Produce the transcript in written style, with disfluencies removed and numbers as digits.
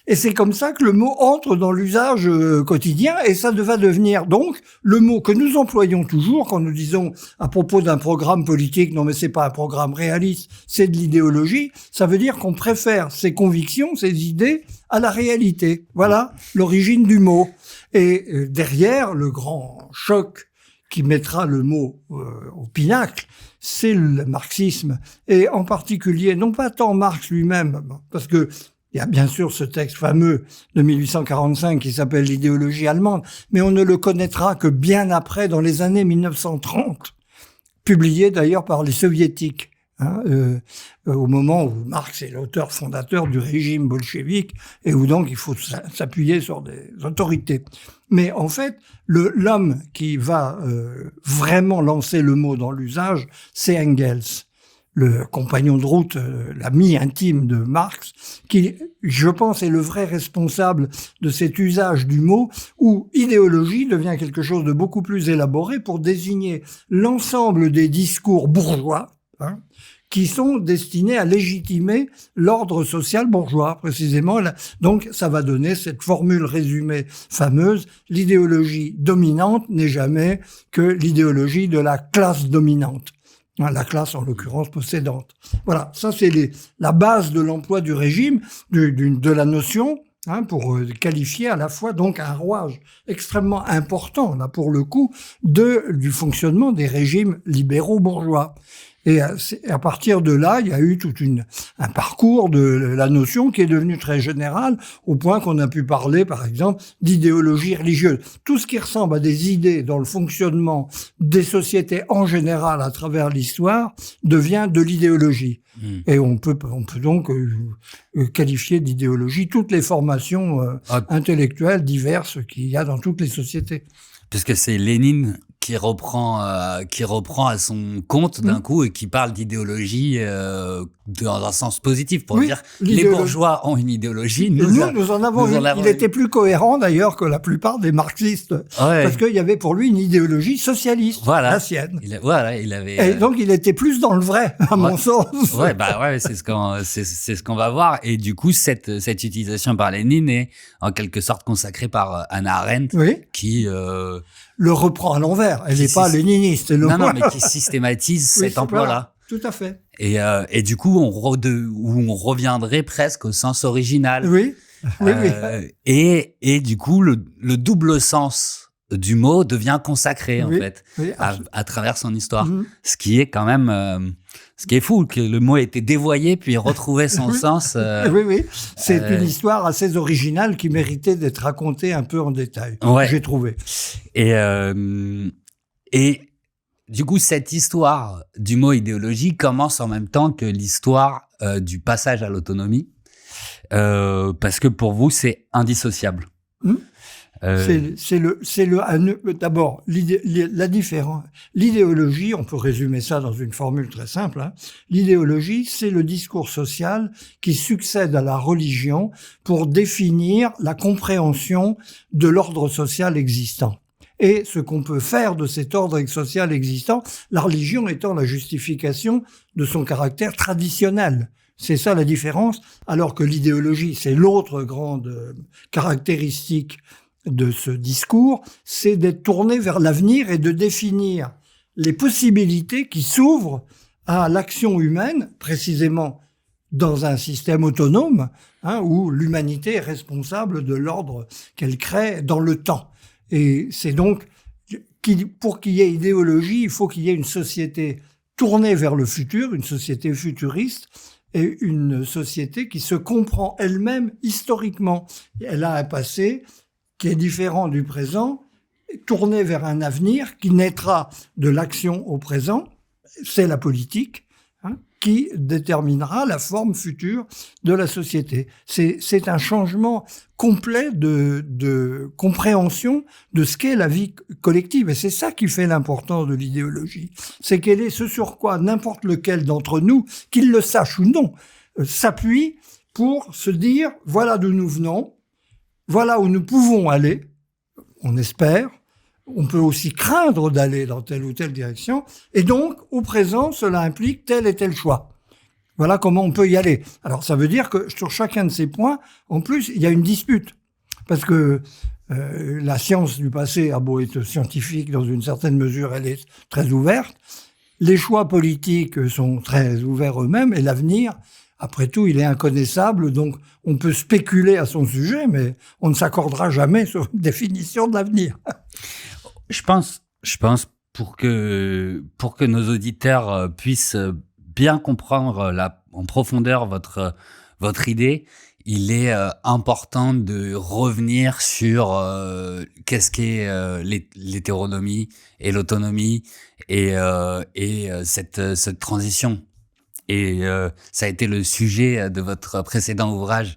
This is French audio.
Et c'est comme ça que le mot entre dans l'usage quotidien, et ça va devenir donc le mot que nous employons toujours quand nous disons à propos d'un programme politique, non mais c'est pas un programme réaliste, c'est de l'idéologie. Ça veut dire qu'on préfère ses convictions, ses idées à la réalité. Voilà l'origine du mot. Et derrière, le grand choc qui mettra le mot au pinacle, c'est le marxisme. Et en particulier, non pas tant Marx lui-même, parce que il y a bien sûr ce texte fameux de 1845 qui s'appelle l'idéologie allemande, mais on ne le connaîtra que bien après, dans les années 1930, publié d'ailleurs par les soviétiques, au moment où Marx est l'auteur fondateur du régime bolchevique et où donc il faut s'appuyer sur des autorités. Mais en fait, l'homme qui va vraiment lancer le mot dans l'usage, c'est Engels, le compagnon de route, l'ami intime de Marx, qui, je pense, est le vrai responsable de cet usage du mot où idéologie devient quelque chose de beaucoup plus élaboré pour désigner l'ensemble des discours bourgeois, qui sont destinés à légitimer l'ordre social bourgeois, précisément. Donc, ça va donner cette formule résumée fameuse, l'idéologie dominante n'est jamais que l'idéologie de la classe dominante. La classe, en l'occurrence, possédante. Voilà, ça c'est la base de l'emploi du régime, de la notion, pour qualifier à la fois donc un rouage extrêmement important, là pour le coup, du fonctionnement des régimes libéraux bourgeois. Et à partir de là, il y a eu un parcours de la notion qui est devenu très général, au point qu'on a pu parler, par exemple, d'idéologie religieuse. Tout ce qui ressemble à des idées dans le fonctionnement des sociétés en général à travers l'histoire devient de l'idéologie. Et on peut donc qualifier d'idéologie toutes les formations intellectuelles diverses qu'il y a dans toutes les sociétés. Puisque c'est Lénine qui reprend à son compte d'un coup et qui parle d'idéologie dans un sens positif pour dire les bourgeois ont une idéologie. Nous en avons une. Il était plus cohérent d'ailleurs que la plupart des marxistes parce qu'il y avait pour lui une idéologie socialiste, la sienne. Il avait. Et donc il était plus dans le vrai à mon sens. C'est ce qu'on va voir. Et du coup cette utilisation par Lénine est en quelque sorte consacrée par Hannah Arendt qui le reprend à l'envers. Elle n'est pas léniniste. Non, mais qui systématise cet emploi-là. Tout à fait. Et du coup, on reviendrait presque au sens original. Oui. Et du coup, le double sens du mot devient consacré, en fait, à travers son histoire. Ce qui est quand même, ce qui est fou, que le mot ait été dévoyé puis retrouvé son sens. C'est une histoire assez originale qui méritait d'être racontée un peu en détail, j'ai trouvé. Et du coup, cette histoire du mot idéologie commence en même temps que l'histoire du passage à l'autonomie, parce que pour vous, c'est indissociable. D'abord, la différence. L'idéologie, on peut résumer ça dans une formule très simple. L'idéologie, c'est le discours social qui succède à la religion pour définir la compréhension de l'ordre social existant. Et ce qu'on peut faire de cet ordre social existant, la religion étant la justification de son caractère traditionnel. C'est ça la différence, alors que l'idéologie, c'est l'autre grande caractéristique de ce discours, c'est d'être tourné vers l'avenir et de définir les possibilités qui s'ouvrent à l'action humaine, précisément dans un système autonome, où l'humanité est responsable de l'ordre qu'elle crée dans le temps. Et c'est donc, pour qu'il y ait idéologie, il faut qu'il y ait une société tournée vers le futur, une société futuriste, et une société qui se comprend elle-même historiquement. Elle a un passé qui est différent du présent, tourné vers un avenir qui naîtra de l'action au présent, c'est la politique, qui déterminera la forme future de la société. C'est un changement complet de compréhension de ce qu'est la vie collective. Et c'est ça qui fait l'importance de l'idéologie. C'est qu'elle est ce sur quoi n'importe lequel d'entre nous, qu'il le sache ou non, s'appuie pour se dire, voilà d'où nous venons, voilà où nous pouvons aller, on espère. On peut aussi craindre d'aller dans telle ou telle direction. Et donc, au présent, cela implique tel et tel choix. Voilà comment on peut y aller. Alors ça veut dire que sur chacun de ces points, en plus, il y a une dispute. Parce que la science du passé a beau être scientifique, dans une certaine mesure, elle est très ouverte. Les choix politiques sont très ouverts eux-mêmes, et l'avenir, après tout, il est inconnaissable, donc on peut spéculer à son sujet, mais on ne s'accordera jamais sur une définition de l'avenir. Je pense pour que nos auditeurs puissent bien comprendre en profondeur votre idée, il est important de revenir sur qu'est-ce qu'est l'hétéronomie et l'autonomie et cette transition. Et ça a été le sujet de votre précédent ouvrage.